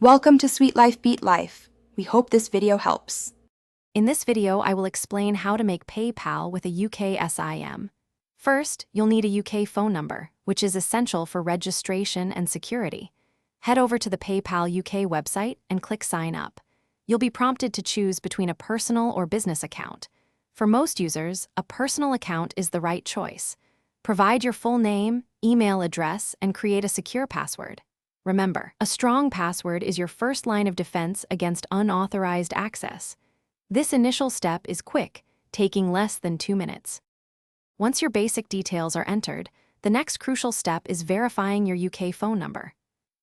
Welcome to Sweet Life Beat Life. We hope this video helps. In this video, I will explain how to make PayPal with a UK SIM. First, you'll need a UK phone number, which is essential for registration and security. Head over to the PayPal UK website and click Sign Up. You'll be prompted to choose between a personal or business account. For most users, a personal account is the right choice. Provide your full name, email address, and create a secure password. Remember, a strong password is your first line of defense against unauthorized access. This initial step is quick, taking less than 2 minutes. Once your basic details are entered, the next crucial step is verifying your UK phone number.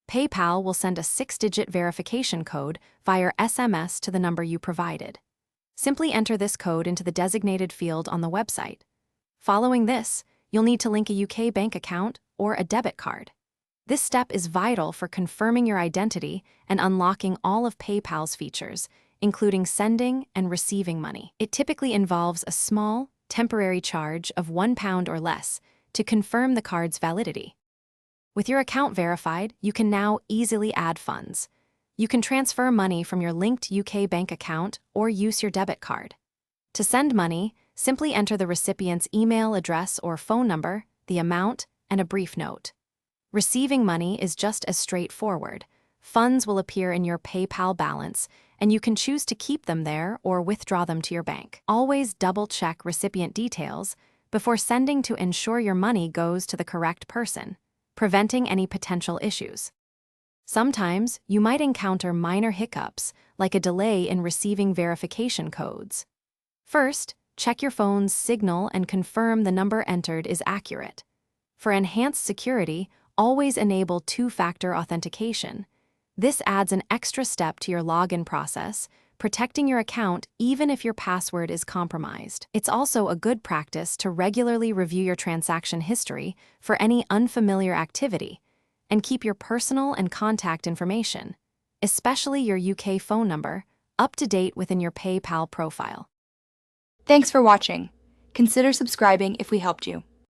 PayPal will send a 6-digit verification code via SMS to the number you provided. Simply enter this code into the designated field on the website. Following this, you'll need to link a UK bank account or a debit card. This step is vital for confirming your identity and unlocking all of PayPal's features, including sending and receiving money. It typically involves a small, temporary charge of £1 or less to confirm the card's validity. With your account verified, you can now easily add funds. You can transfer money from your linked UK bank account or use your debit card. To send money, simply enter the recipient's email address or phone number, the amount, and a brief note. Receiving money is just as straightforward. Funds will appear in your PayPal balance, and you can choose to keep them there or withdraw them to your bank. Always double-check recipient details before sending to ensure your money goes to the correct person, preventing any potential issues. Sometimes, you might encounter minor hiccups, like a delay in receiving verification codes. First, check your phone's signal and confirm the number entered is accurate. For enhanced security, always enable two-factor authentication. This adds an extra step to your login process, protecting your account even if your password is compromised. It's also a good practice to regularly review your transaction history for any unfamiliar activity and keep your personal and contact information, especially your UK phone number, up to date within your PayPal profile. Thanks for watching. Consider subscribing if we helped you.